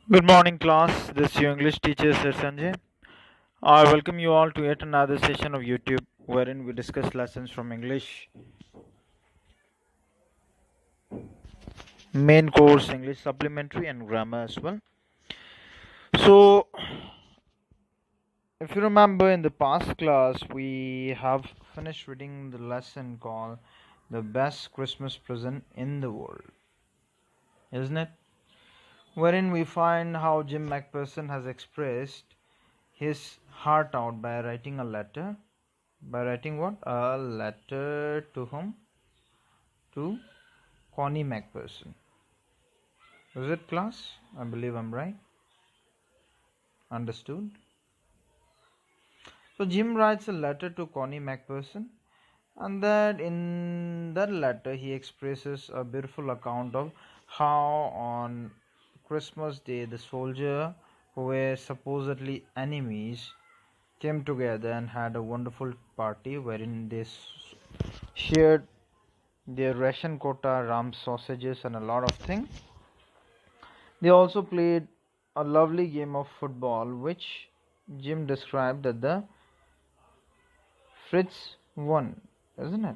Good morning, class. This is your English teacher, Sir Sanjay. I welcome you all to yet another session of YouTube wherein we discuss lessons from English main course, English supplementary, and grammar as well. So, if you remember in the past class, we have finished reading the lesson called The Best Christmas Present in the World, isn't it? Wherein we find how Jim McPherson has expressed his heart out by writing a letter. By writing what? A letter to whom? To Connie McPherson. Is it, class? I believe I'm right. Understood. So Jim writes a letter to Connie McPherson, and that in that letter he expresses a beautiful account of how on Christmas Day the soldier who were supposedly enemies came together and had a wonderful party wherein they shared their ration quota, ram sausages, and a lot of things. They also played a lovely game of football, which Jim described that the Fritz won, isn't it?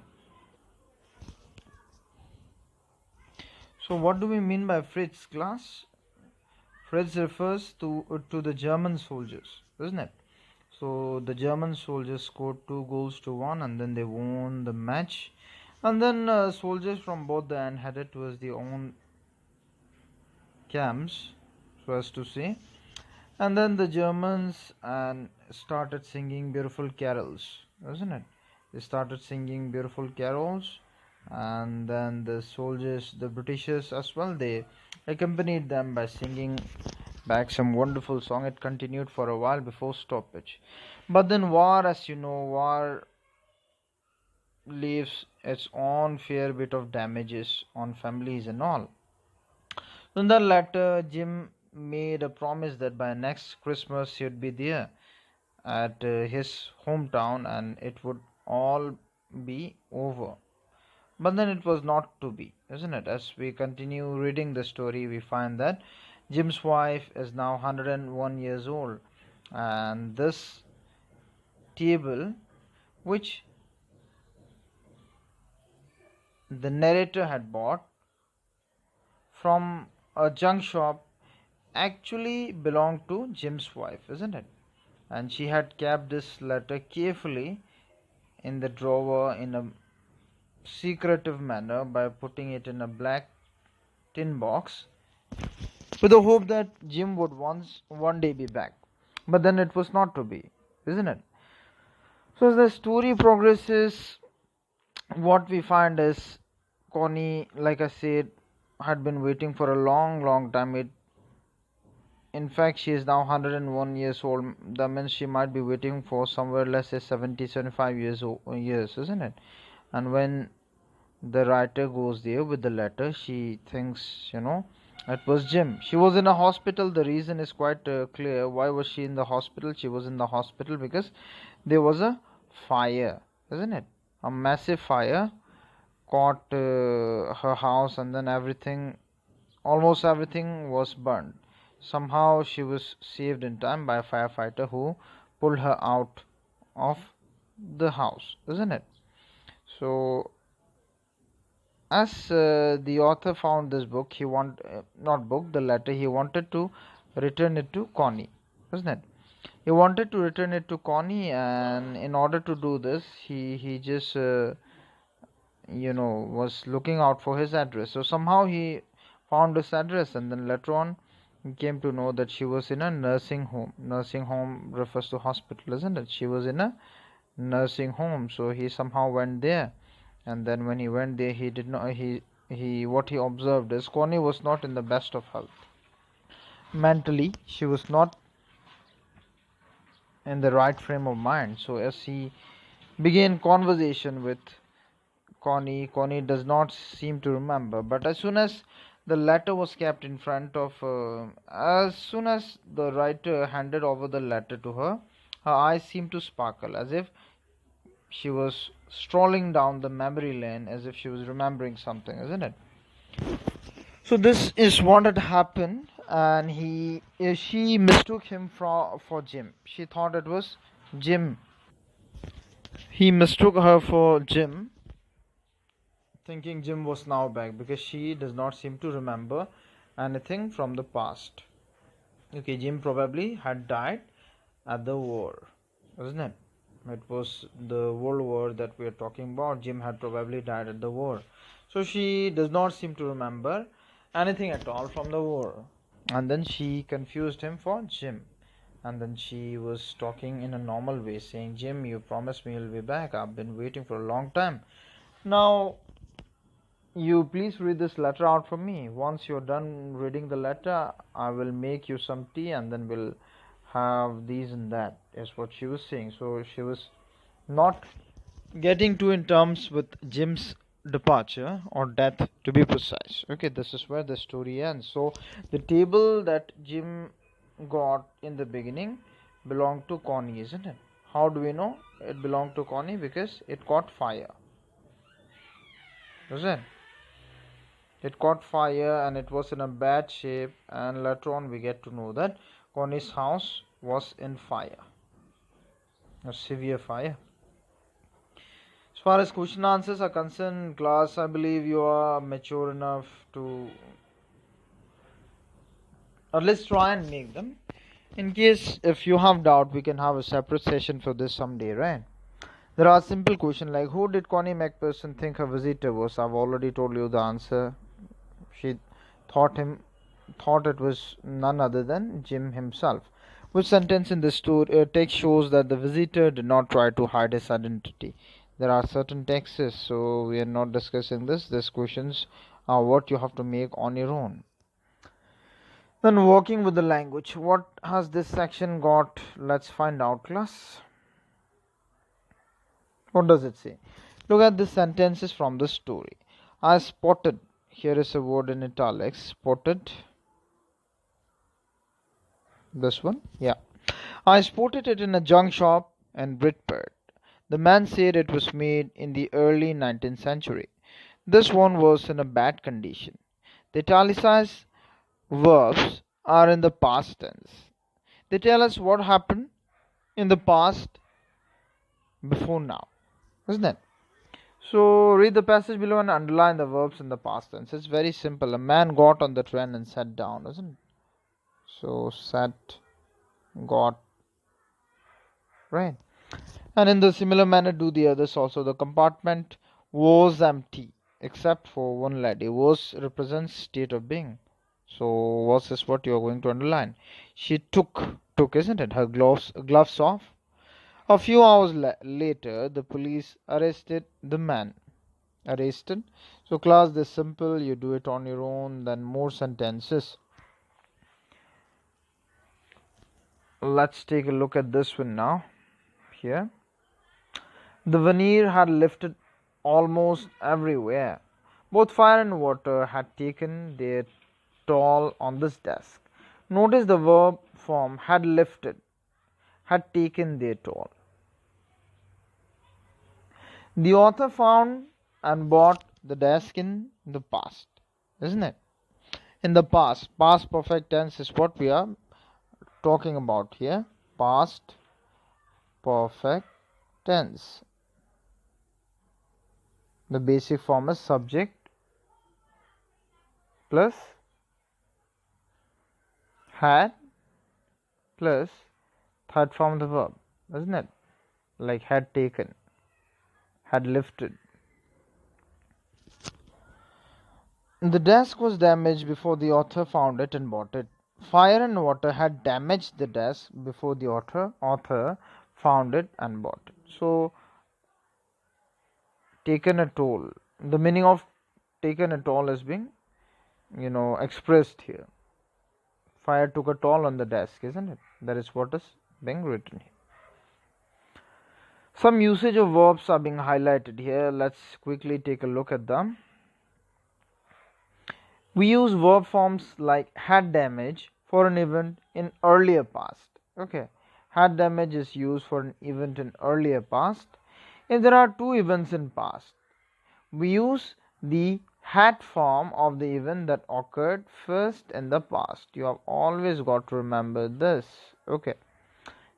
So, what do we mean by Fritz, class? Fritz refers to the German soldiers, isn't it? So the German soldiers scored 2 goals to 1, and then they won the match. And then soldiers from both the end headed towards their own camps, so as to say. And then the Germans and started singing beautiful carols, isn't it? They started singing beautiful carols, and then the soldiers, the Britishers as well, they accompanied them by singing back some wonderful song. It continued for a while before stoppage. But then war, as you know, war leaves its own fair bit of damages on families and all. In the letter, Jim made a promise that by next Christmas he would be there at his hometown and it would all be over. But then it was not to be, isn't it? As we continue reading the story, we find that Jim's wife is now 101 years old, and this table, which the narrator had bought from a junk shop, actually belonged to Jim's wife, isn't it? And she had kept this letter carefully in the drawer in a secretive manner by putting it in a black tin box with the hope that Jim would one day be back. But then it was not to be, isn't it? So as the story progresses, what we find is Connie, like I said, had been waiting for a long time. In fact, she is now 101 years old. That means she might be waiting for somewhere, let's say 70, 75 years, isn't it? And when the writer goes there with the letter, she thinks, it was Jim. She was in a hospital. The reason is quite clear. Why was she in the hospital? She was in the hospital because there was a fire, isn't it? A massive fire caught her house, and then almost everything was burned. Somehow she was saved in time by a firefighter who pulled her out of the house, isn't it? So as the author found this book, he not book, the letter, he wanted to return it to Connie, isn't it? He wanted to return it to Connie, and in order to do this, he just was looking out for his address. So somehow he found his address, and then later on he came to know that she was in a nursing home. Nursing home refers to hospital, isn't it? She was in a nursing home, so he somehow went there. And then when he went there, he did not he what he observed is Connie was not in the best of health. Mentally, she was not in the right frame of mind. So as he began conversation with Connie does not seem to remember. But as soon as the letter was kept in front of as soon as the writer handed over the letter to her, her eyes seemed to sparkle as if she was strolling down the memory lane, as if she was remembering something, isn't it? So this is what had happened, and she mistook him for Jim. She thought it was Jim. He mistook her for Jim, thinking Jim was now back because she does not seem to remember anything from the past. Okay, Jim probably had died at the war, isn't it? It was the World War that we are talking about. Jim had probably died at the war. So she does not seem to remember anything at all from the war. And then she confused him for Jim. And then she was talking in a normal way, saying, Jim, you promised me you'll be back. I've been waiting for a long time. Now, you please read this letter out for me. Once you're done reading the letter, I will make you some tea and then we'll have these and that, is what she was saying. So she was not getting to in terms with Jim's departure or death, to be precise. Okay, this is where the story ends. So the table that Jim got in the beginning belonged to Connie, isn't it? How do we know it belonged to Connie? Because it caught fire, isn't it? It caught fire and it was in a bad shape, and later on we get to know that Connie's house was in fire, a severe fire. As far as question answers are concerned, class, I believe you are mature enough to at least try and make them. In case if you have doubt, we can have a separate session for this someday, right? There are simple questions like who did Connie McPherson think her visitor was? I've already told you the answer. She thought it was none other than Jim himself. Which sentence in the story text shows that the visitor did not try to hide his identity? There are certain texts, so we are not discussing this. These questions are what you have to make on your own. Then working with the language. What has this section got? Let's find out, class. What does it say? Look at the sentences from the story. I spotted. Here is a word in italics. Spotted. This one? Yeah. I spotted it in a junk shop in Bridport. The man said it was made in the early 19th century. This one was in a bad condition. The italicized verbs are in the past tense. They tell us what happened in the past before now, isn't it? So read the passage below and underline the verbs in the past tense. It's very simple. A man got on the train and sat down, isn't it? So sat, got, right? And in the similar manner do the others also. The compartment was empty except for one lady. Was represents state of being. So was is what you are going to underline. She took, isn't it, her gloves off. A few hours later, the police arrested the man. Arrested. So class, this simple. You do it on your own. Then more sentences. Let's take a look at this one now. Here. The veneer had lifted almost everywhere. Both fire and water had taken their toll on this desk. Notice the verb form had lifted, had taken their toll. The author found and bought the desk in the past, isn't it? In the past perfect tense is what we are talking about here. Past perfect tense. The basic form is subject plus had plus third form of the verb, isn't it? Like had taken, had lifted. The desk was damaged before the author found it and bought it. Fire and water had damaged the desk before the author found it and bought it. So taken a toll. The meaning of taken a toll is being, expressed here. Fire took a toll on the desk, isn't it? That is what is being written here. Some usage of verbs are being highlighted here. Let's quickly take a look at them. We use verb forms like had damage for an event in earlier past. Okay, had damage is used for an event in earlier past. If there are two events in past, we use the had form of the event that occurred first in the past. You have always got to remember this. Okay.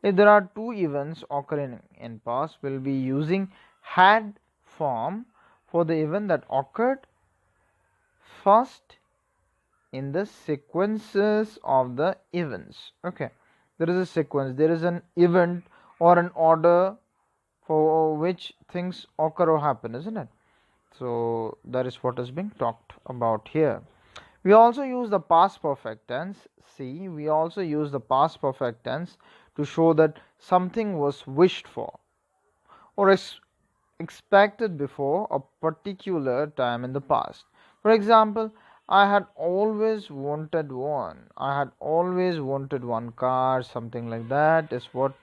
If there are two events occurring in past, we'll be using had form for the event that occurred first in the sequences of the events. Okay, there is a sequence, there is an event or an order for which things occur or happen, isn't it? So that is what is being talked about here. We also use the past perfect tense. See, we also use the past perfect tense to show that something was wished for or expected before a particular time in the past. For example, I had always wanted one. I had always wanted one car, something like that is what.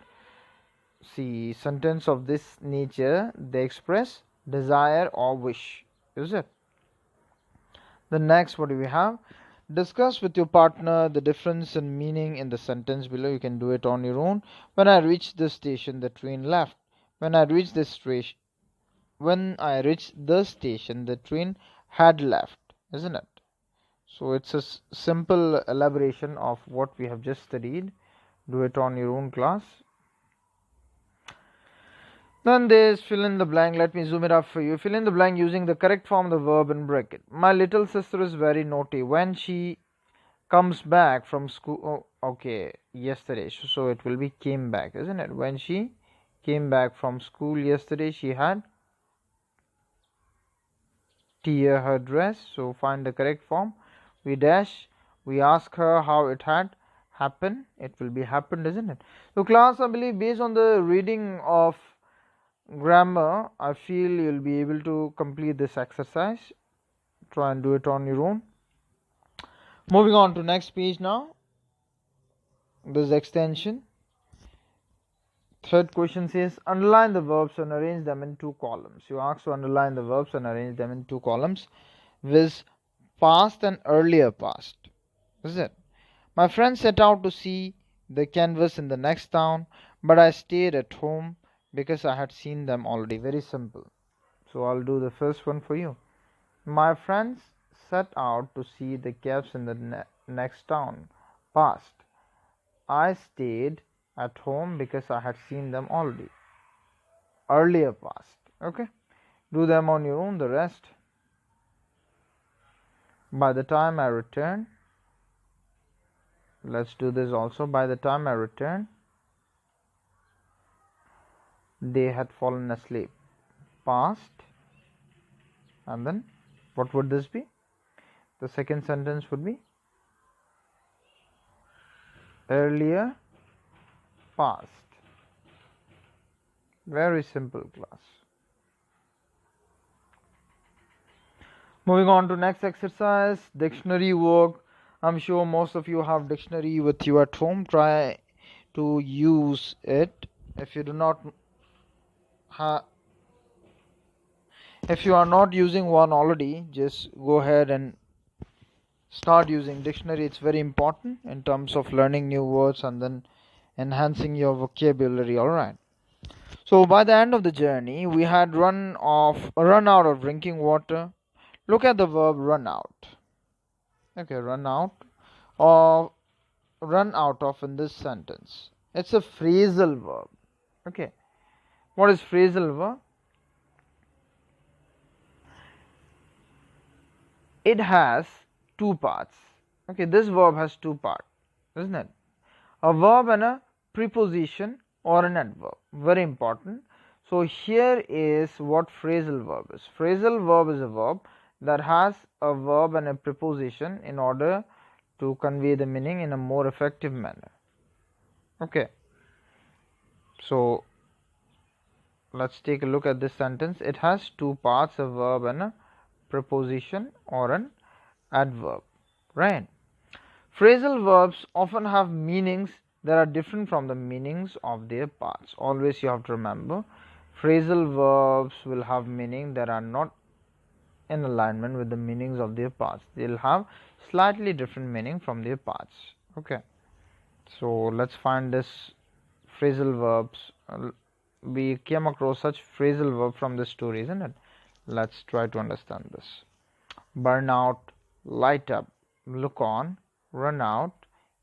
See, sentence of this nature, they express desire or wish, is it? The next, what do we have? Discuss with your partner the difference in meaning in the sentence below. You can do it on your own. When I reached the station, the train left. When I reached the station, the train had left, isn't it? So it's a simple elaboration of what we have just studied. Do it on your own, class. Then there's fill in the blank. Let me zoom it up for you. Fill in the blank using the correct form of the verb in bracket. My little sister is very naughty. When she comes back from school, oh, okay, yesterday. So it will be came back, isn't it? When she came back from school yesterday, she had tear her dress. So find the correct form. We dash. We ask her how it had happened. It will be happened, isn't it? So class, I believe based on the reading of grammar, I feel you'll be able to complete this exercise. Try and do it on your own. Moving on to next page now. This extension. Third question says underline the verbs and arrange them in two columns. You ask to underline the verbs and arrange them in two columns with past and earlier past. Is it? My friend set out to see the canvas in the next town, but I stayed at home because I had seen them already. Very simple. So I'll do the first one for you. My friends set out to see the caves in the next town. Past. I stayed at home because I had seen them already. Earlier past. Okay. Do them on your own. The rest. By the time I returned. Let's do this also. By the time I returned, they had fallen asleep. Past. And then what would this be? The second sentence would be earlier past. Very simple, class. Moving on to next exercise, dictionary work. I'm sure most of you have dictionary with you at home. Try to use it. If you are not using one already, just go ahead and start using dictionary. It's very important in terms of learning new words and then enhancing your vocabulary. All right. So by the end of the journey, we had run out of drinking water. Look at the verb run out. Okay, run out or run out of in this sentence. It's a phrasal verb. Okay. What is phrasal verb? It has two parts. Okay, this verb has two parts, isn't it? A verb and a preposition or an adverb. Very important. So here is what phrasal verb is. Phrasal verb is a verb that has a verb and a preposition in order to convey the meaning in a more effective manner. Okay. So let's take a look at this sentence. It has two parts, a verb and a preposition or an adverb. Right. Phrasal verbs often have meanings that are different from the meanings of their parts. Always you have to remember, phrasal verbs will have meaning that are not in alignment with the meanings of their parts. They'll have slightly different meaning from their parts. Okay. So let's find this phrasal verbs. We came across such phrasal verb from the story, isn't it? Let's try to understand this. burn out, light up, look on, run out,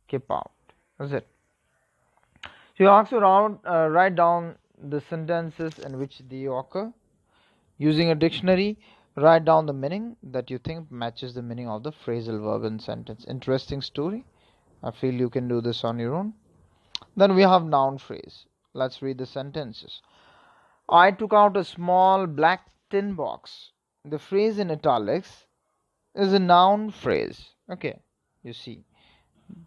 keep out. Is it? So you ask around, write down the sentences in which they occur. Using a dictionary, write down the meaning that you think matches the meaning of the phrasal verb in sentence. Interesting story. I feel you can do this on your own. Then we have noun phrase. Let's read the sentences. I took out a small black tin box. The phrase in italics is a noun phrase. Okay, you see,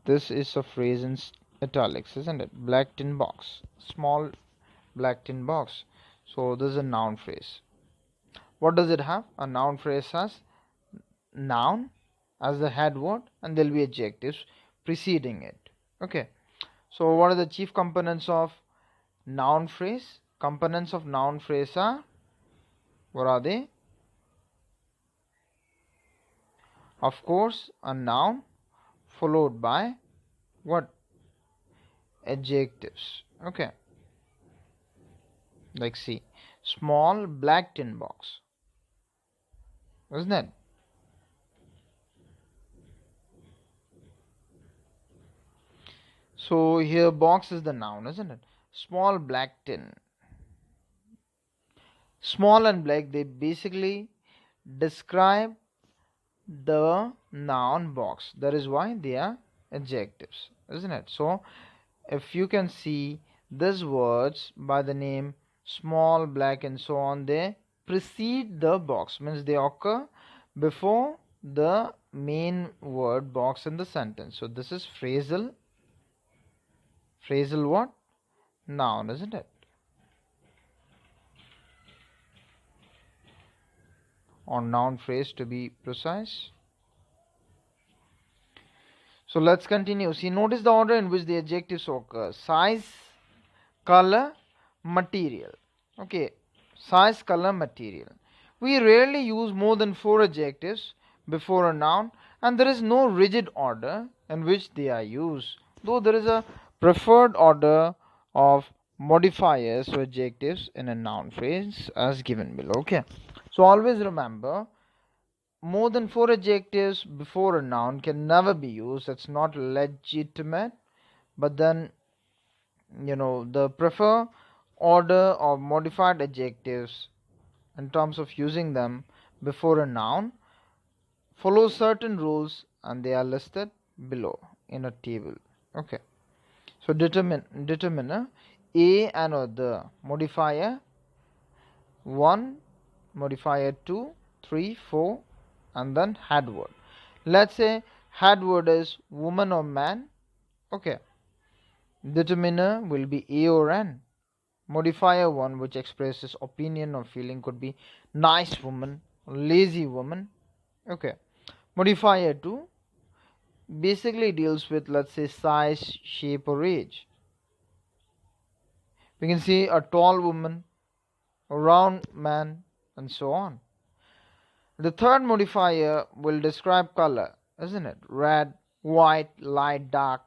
this is a phrase in italics, isn't it? Black tin box, small black tin box. So this is a noun phrase. What does it have? A noun phrase has noun as the head word, and there will be adjectives preceding it. Okay, so what are the chief components of noun phrase? Components of noun phrase are, what are they? Of course, a noun followed by what? Adjectives. Okay, like see, small black tin box, isn't it? So here box is the noun, isn't it? Small black tin. Small and black, they basically describe the noun box. That is why they are adjectives, isn't it? So if you can see these words by the name small, black and so on, they precede the box, means they occur before the main word box in the sentence. So this is phrasal what? Noun, isn't it? Or noun phrase to be precise. So let's continue. See, notice the order in which the adjectives occur. Size, color, material. Okay, size, color, material. We rarely use more than 4 adjectives before a noun, and there is no rigid order in which they are used, though there is a preferred order of modifiers or adjectives in a noun phrase as given below. Okay, so always remember, more than 4 adjectives before a noun can never be used. It's not legitimate. But then, the prefer order of modified adjectives in terms of using them before a noun follows certain rules, and they are listed below in a table. Okay, so determiner, a and or the, modifier 1, modifier 2, 3, 4, and then head word. Let's say head word is woman or man. Okay, determiner will be a or an. Modifier 1, which expresses opinion or feeling, could be nice woman, lazy woman. Okay, modifier 2 basically deals with, let's say, size, shape or age. We can see a tall woman, a round man, and so on. The third modifier will describe color, isn't it? Red, white, light, dark.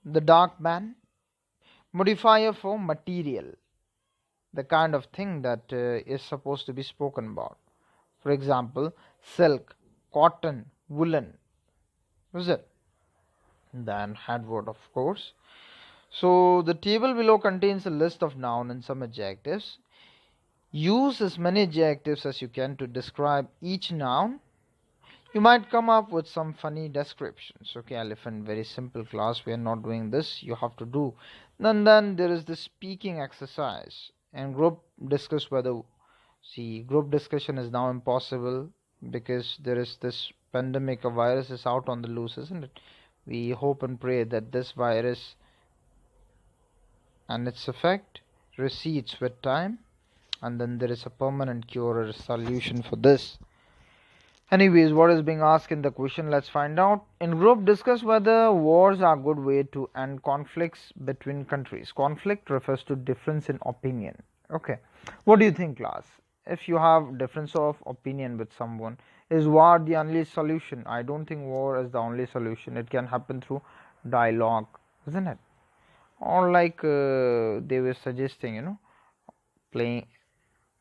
The dark man. Modifier for material, the kind of thing that is supposed to be spoken about. For example, silk, cotton, woolen. Is it? Then head word, of course. So the table below contains a list of noun and some adjectives. Use as many adjectives as you can to describe each noun. You might come up with some funny descriptions. Okay, elephant, very simple class. We are not doing this. You have to do. And then there is the speaking exercise and group discuss whether. See, group discussion is now impossible because there is this pandemic. A virus is out on the loose, isn't it? We hope and pray that this virus and its effect recedes with time, and then there is a permanent cure or a solution for this. Anyways, what is being asked in the question? Let's find out. In group, discuss whether wars are a good way to end conflicts between countries. Conflict refers to difference in opinion. Okay, what do you think, class? If you have difference of opinion with someone, is war the only solution? I don't think war is the only solution. It can happen through dialogue, isn't it? Or like they were suggesting, playing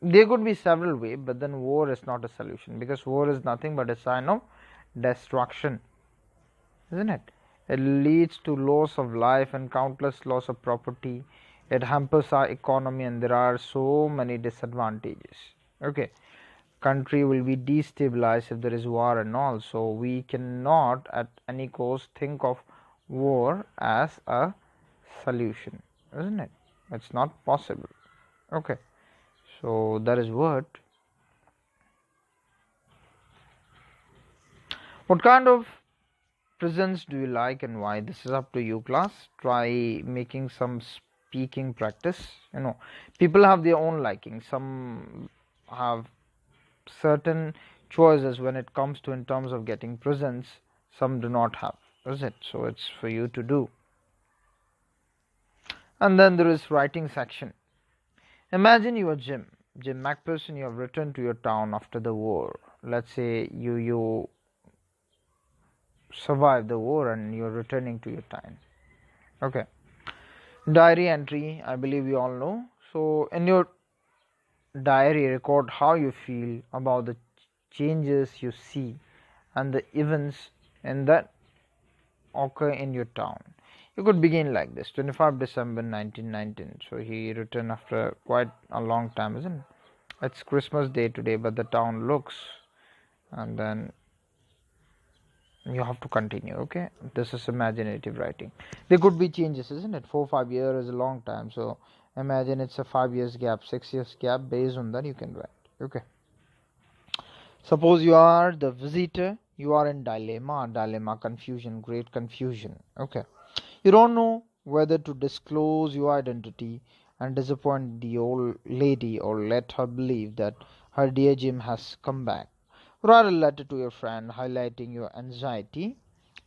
There could be several ways, but then war is not a solution, because war is nothing but a sign of destruction, isn't it? It leads to loss of life and countless loss of property. It hampers our economy, and there are so many disadvantages. Okay, country will be destabilized if there is war and all. So we cannot at any cost think of war as a solution, isn't it? It's not possible. Okay, so that is what kind of presents do you like and why? This is up to you, class. Try making some speaking practice. People have their own liking. Some have certain choices when it comes to in terms of getting presents. Some do not have, is it? So it's for you to do. And then there is writing section. Imagine you are Jim Macpherson. You have returned to your town after the war. Let's say you survived the war and you're returning to your town. Okay. Diary entry, I believe you all know. So in your diary, record how you feel about the changes you see and the events in that occur in your town. You could begin like this: 25 December 1919. So he returned after quite a long time, isn't it? It's Christmas Day today, but the town looks, and then you have to continue. Okay, this is imaginative writing. There could be changes, isn't it? 4-5 years is a long time, so imagine it's a 5 years gap, 6 years gap. Based on that you can write. Okay, suppose you are the visitor. You are in dilemma, confusion, great confusion. Okay, you don't know whether to disclose your identity and disappoint the old lady, or let her believe that her dear Jim has come back. Write a letter to your friend highlighting your anxiety,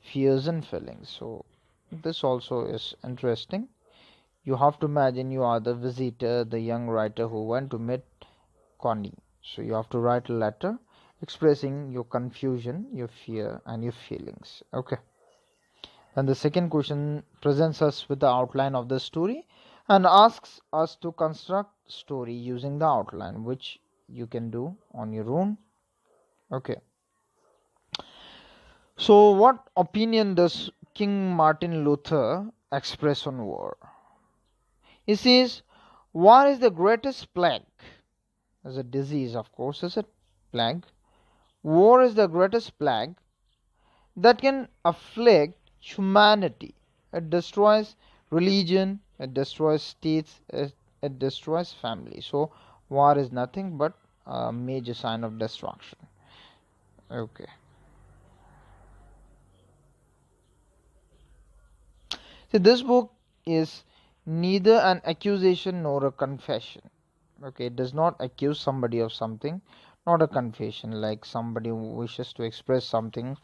fears, and feelings. So, this also is interesting. You have to imagine you are the visitor, the young writer who went to meet Connie. So, you have to write a letter expressing your confusion, your fear, and your feelings. Okay. And the second question presents us with the outline of the story and asks us to construct story using the outline, which you can do on your own. Okay. So what opinion does King Martin Luther express on war? He says, war is the greatest plague. As a disease, of course, is a plague. War is the greatest plague that can afflict humanity. It destroys religion, it destroys states, it destroys family. So war is nothing but a major sign of destruction. Okay. See, this book is neither an accusation nor a confession. Okay, it does not accuse somebody of something, not a confession, like somebody who wishes to express something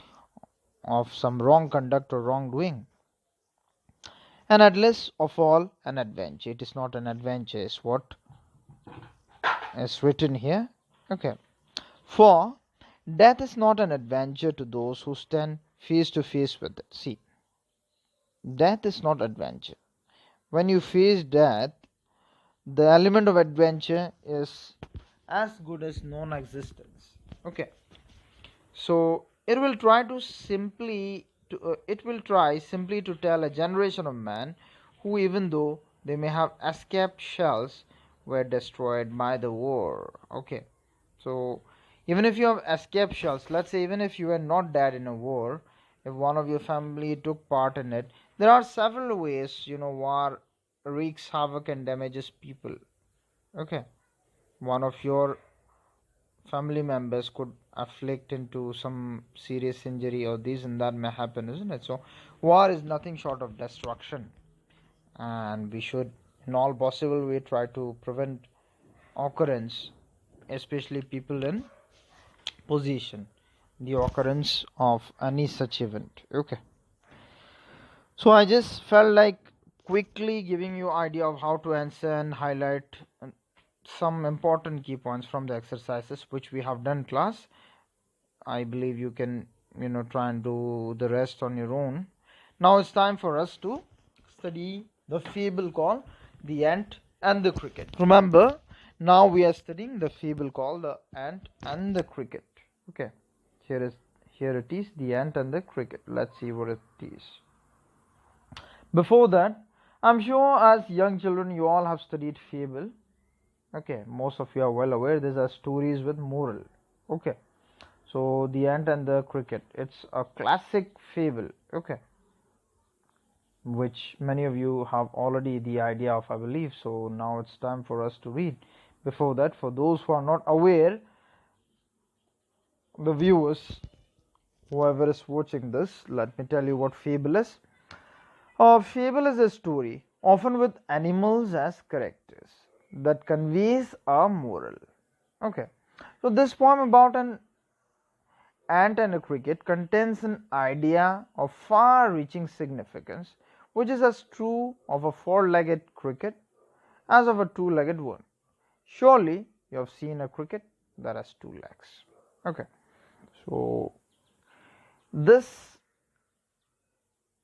of some wrong conduct or wrongdoing. And at least of all, an adventure. It is not an adventure, is what is written here. Okay. For death is not an adventure to those who stand face to face with it. See, death is not adventure. When you face death, the element of adventure is as good as non-existence. Okay. So it will try simply to tell a generation of men who, even though they may have escaped shells, were destroyed by the war. Okay, so even if you have escaped shells, let's say even if you were not dead in a war, if one of your family took part in it, there are several ways war wreaks havoc and damages people. Okay, one of your family members could afflict into some serious injury, or this and that may happen, isn't it? So war is nothing short of destruction, and we should in all possible way try to prevent occurrence, especially people in position, the occurrence of any such event. Okay, so I just felt like quickly giving you idea of how to answer and highlight some important key points from the exercises which we have done, class. I believe you can try and do the rest on your own. Now it's time for us to study the fable called The Ant and the Cricket. Remember, Now we are studying the fable called the ant and the cricket. Okay, here it is, the ant and the cricket. Let's see what it is. Before that, I'm sure as young children you all have studied fable. Okay, most of you are well aware these are stories with moral. Okay, so the ant and the cricket, it's a classic fable. Okay, which many of you have already the idea of, I believe. So now it's time for us to read. Before that, for those who are not aware, the viewers, whoever is watching this, let me tell you what fable is. A fable is a story, often with animals as characters, that conveys a moral. Okay, so this poem about an ant and a cricket contains an idea of far-reaching significance, which is as true of a four-legged cricket as of a two-legged one. Surely you have seen a cricket that has two legs. Okay, so this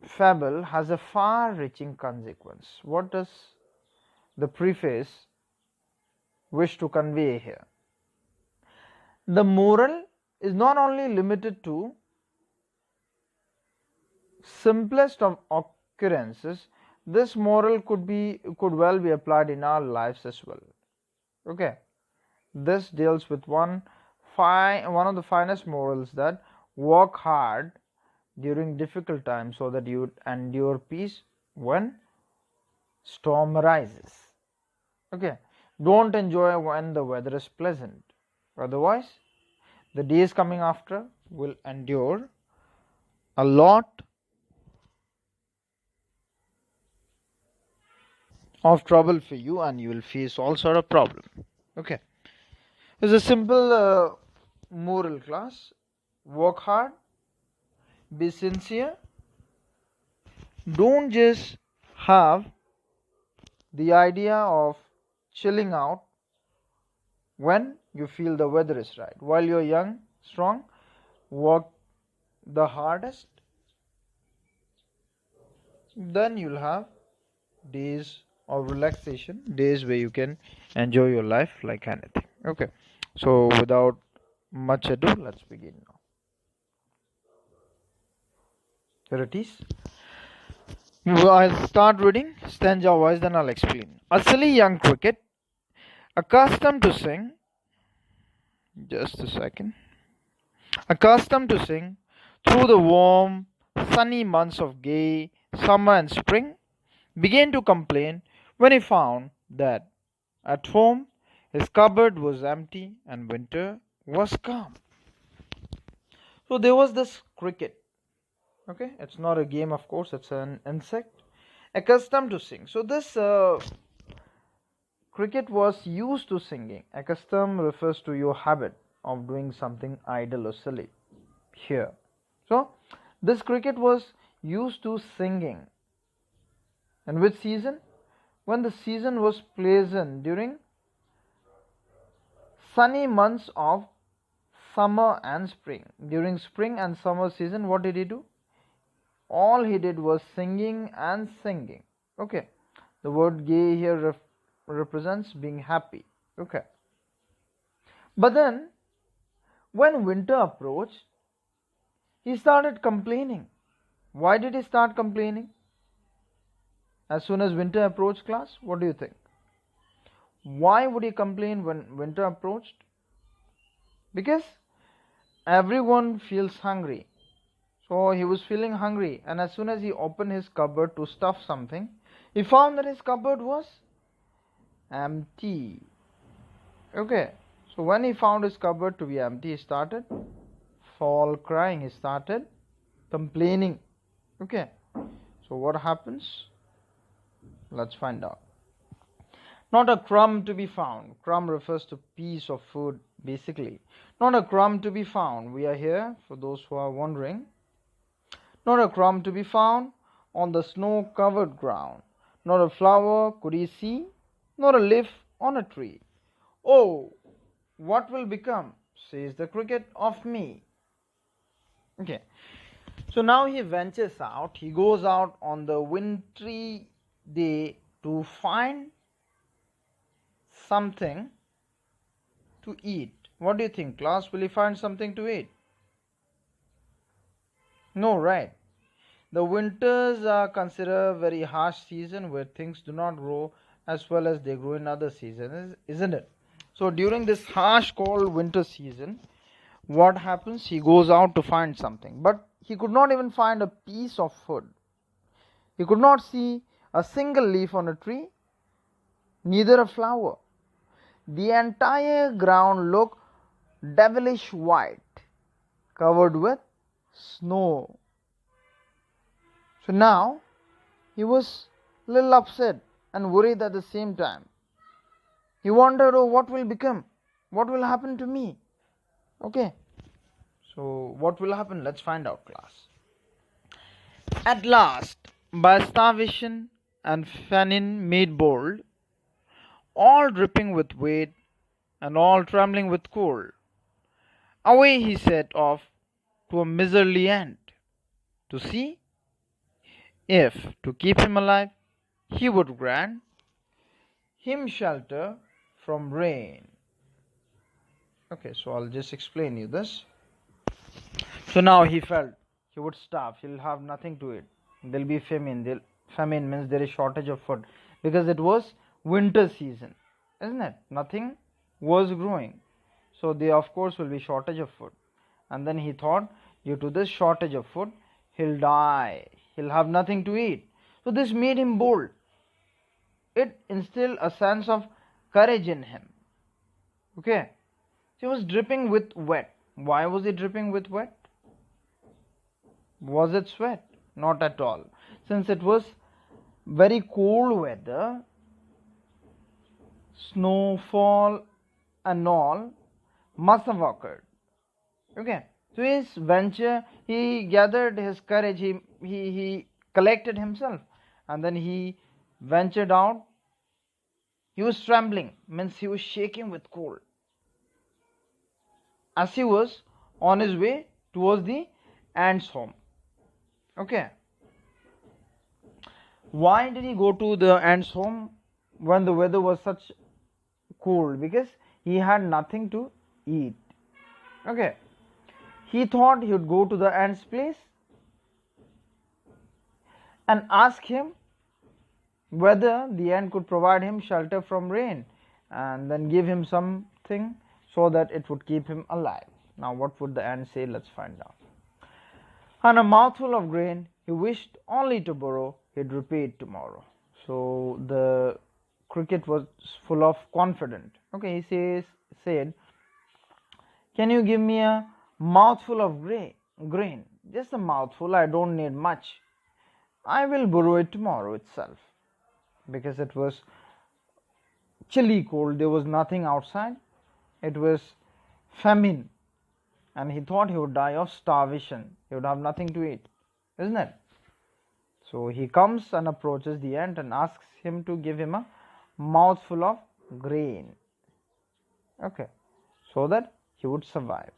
fable has a far-reaching consequence. What does the preface wish to convey here? The moral is not only limited to simplest of occurrences. This moral could well be applied in our lives as well. Okay, this deals with one of the finest morals, that work hard during difficult times so that you endure peace when storm arises. Okay, don't enjoy when the weather is pleasant, otherwise the days coming after will endure a lot of trouble for you and you will face all sort of problem. Okay, it's a simple moral class. Work hard, be sincere, don't just have the idea of chilling out when you feel the weather is right. While you're young, strong, work the hardest, then you'll have days of relaxation, days where you can enjoy your life like anything. Okay, so without much ado, let's begin now. Here it is. I'll start reading stanza wise, then I'll explain. A silly young cricket, accustomed to sing, just a second, accustomed to sing through the warm, sunny months of gay summer and spring, began to complain when he found that at home his cupboard was empty and winter was come. So there was this cricket. Okay, it's not a game, of course, it's an insect accustomed to sing. So this cricket was used to singing. Accustomed refers to your habit of doing something idle or silly here. So this cricket was used to singing. And which season? When the season was pleasant, during sunny months of summer and spring. During spring and summer season, what did he do? All he did was singing and singing. Okay, the word gay here represents being happy. Okay, but then when winter approached, he started complaining. Why did he start complaining? As soon as winter approached, class, what do you think? Why would he complain when winter approached? Because everyone feels hungry. So he was feeling hungry, and as soon as he opened his cupboard to stuff something, he found that his cupboard was empty. Okay, so when he found his cupboard to be empty, he started fall crying, he started complaining. Okay, so what happens? Let's find out. Not a crumb to be found. Crumb refers to piece of food, basically. Not a crumb to be found. We are here, for those who are wondering. Not a crumb to be found on the snow-covered ground. Not a flower could he see, nor a leaf on a tree. Oh, what will become, says the cricket, of me? Okay, so now he ventures out. He goes out on the wintry day to find something to eat. What do you think, class? Will he find something to eat? No, right? The winters are considered a very harsh season where things do not grow as well as they grow in other seasons, isn't it? So during this harsh cold winter season, what happens? He goes out to find something, but he could not even find a piece of food. He could not see a single leaf on a tree, neither a flower. The entire ground looked devilish white, covered with snow. So now he was a little upset and worried at the same time. He wondered, oh, what will become? What will happen to me? Okay. So what will happen? Let's find out, class. At last, by starvation and famine made bold, all dripping with weight and all trembling with cold, away he set off to a miserly ant, to see if, to keep him alive, he would grant him shelter from rain. Okay, so I'll just explain you this. So now he felt he would starve, he'll have nothing to eat. There'll be famine. Famine means there is shortage of food because it was winter season, isn't it? Nothing was growing. So there of course will be shortage of food. And then he thought, due to this shortage of food, he'll die. He'll have nothing to eat. So this made him bold. It instilled a sense of courage in him. Okay. He was dripping with wet. Why was he dripping with wet? Was it sweat? Not at all. Since it was very cold weather, snowfall and all must have occurred. Okay. So his venture, he gathered his courage, he collected himself, and then he ventured out. He was trembling, means he was shaking with cold, as he was on his way towards the ant's home. Okay. Why did he go to the ant's home when the weather was such cold? Because he had nothing to eat. Okay. He thought he would go to the ant's place and ask him whether the ant could provide him shelter from rain, and then give him something so that it would keep him alive. Now what would the ant say? Let's find out. On a mouthful of grain he wished only to borrow, he'd repay it tomorrow. So the cricket was full of confidence. Okay, he said, can you give me a mouthful of grain? Just a mouthful, I don't need much. I will borrow it tomorrow itself. Because it was chilly cold, there was nothing outside. It was famine. And he thought he would die of starvation. He would have nothing to eat. Isn't it? So he comes and approaches the ant and asks him to give him a mouthful of grain. Okay. So that he would survive.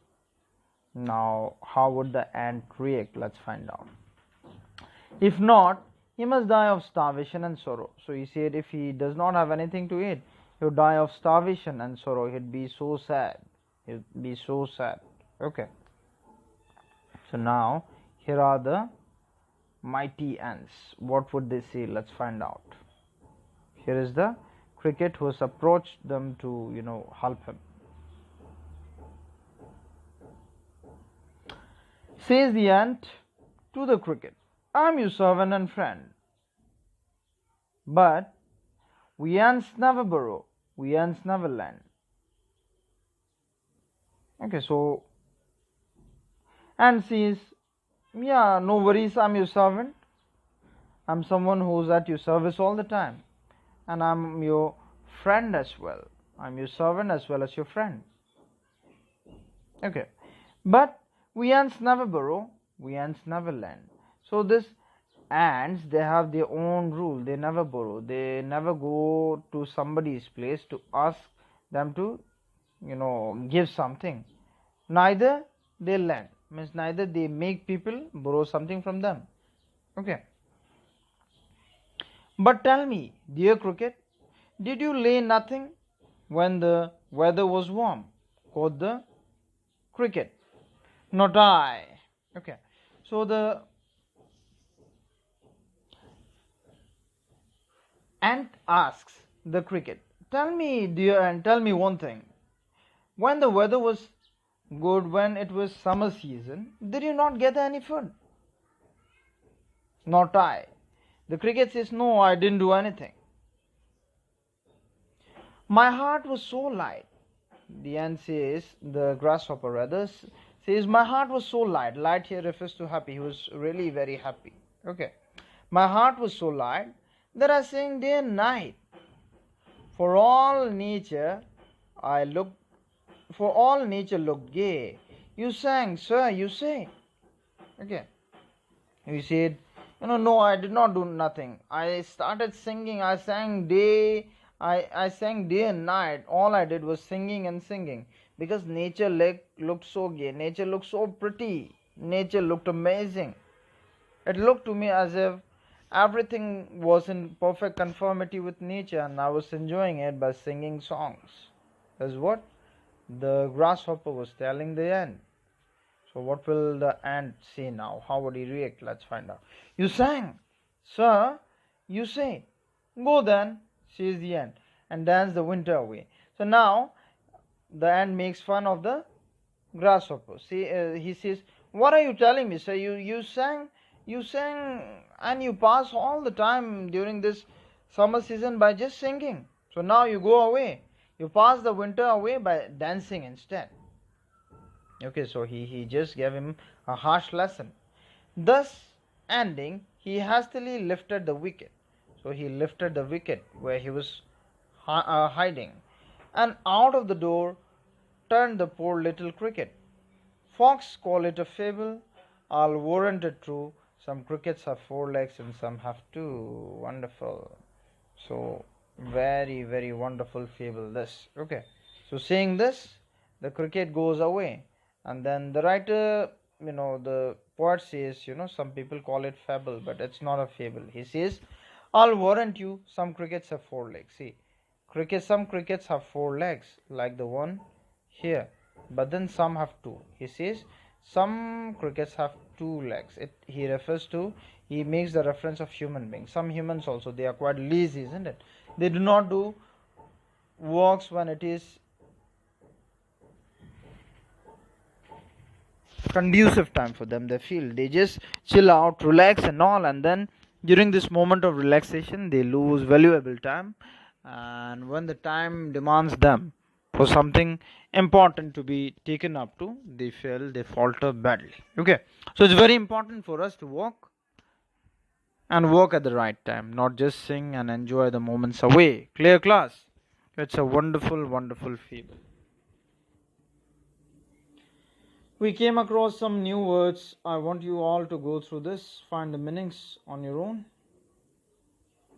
Now, how would the ant react? Let's find out. If not, he must die of starvation and sorrow. So he said if he does not have anything to eat, he would die of starvation and sorrow. He'd be so sad. He'd be so sad. Okay. So now, here are the mighty ants. What would they say? Let's find out. Here is the cricket who has approached them to, help him. Says the ant to the cricket, I am your servant and friend. But we ants never borrow, we ants never lend. Okay, so ant says, yeah, no worries, I'm your servant. I'm someone who's at your service all the time. And I'm your friend as well. I'm your servant as well as your friend. Okay, but we ants never borrow, we ants never lend. So this ants, they have their own rule. They never borrow. They never go to somebody's place to ask them to, give something. Neither they lend. Means neither they make people borrow something from them. Okay. But tell me, dear cricket, did you lay nothing when the weather was warm? quote the cricket. Not I. Okay. So the ant asks the cricket, tell me, dear ant, tell me one thing. When the weather was good, when it was summer season, did you not get any food? Not I. The cricket says, no, I didn't do anything. My heart was so light. The ant says, the grasshopper rather, says, my heart was so light. Light here refers to happy. He was really very happy. Okay. My heart was so light that I sang day and night. For all nature looked gay. You sang, sir, you say. Okay. He said, no, I did not do nothing. I started singing. I sang day and night. All I did was singing and singing. Because nature looked so gay. Nature looked so pretty. Nature looked amazing. It looked to me as if everything was in perfect conformity with nature, and I was enjoying it by singing songs. That's what the grasshopper was telling the ant. So what will the ant say now? How would he react? Let's find out. You sang, sir, you say. Go then, says the ant, and dance the winter away. So now the ant makes fun of the grasshopper. See, he says, what are you telling me, sir? You sang and you pass all the time during this summer season by just singing. So now you go away. You pass the winter away by dancing instead. Okay, so he just gave him a harsh lesson. Thus ending, he hastily lifted the wicket. So he lifted the wicket where he was hiding, and out of the door turned the poor little cricket. Fox call it a fable. I'll warrant it true. Some crickets have 4 legs and some have 2. Wonderful. So very, very wonderful fable this. Okay. So saying this, the cricket goes away. And then the writer, the poet says, some people call it fable, but it's not a fable. He says, I'll warrant you, some crickets have 4 legs. See, some crickets have 4 legs, like the one here. But then some have 2. He says, some crickets have 2 legs. He makes the reference of human beings. Some humans also, they are quite lazy, isn't it? They do not do works when it is conducive time for them. They just chill out, relax and all, and then during this moment of relaxation they lose valuable time, and when the time demands them for something important to be taken up to, they falter badly. Okay, so it's very important for us to walk at the right time, not just sing and enjoy the moments away. Clear, class? It's a wonderful fable. We came across some new words. I want you all to go through this, find the meanings on your own,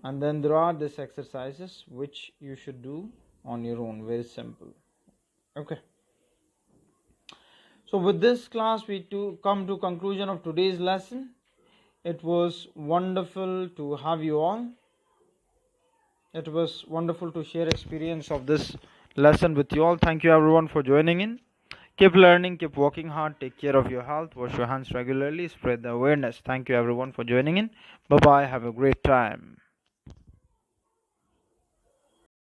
and then there are these exercises which you should do on your own. Very simple. Okay. So with this class, we come to conclusion of today's lesson. It was wonderful to have you all. It was wonderful to share experience of this lesson with you all. Thank you everyone for joining in. Keep learning, keep working hard, take care of your health, wash your hands regularly, spread the awareness. Thank you everyone for joining in. Bye bye, have a great time.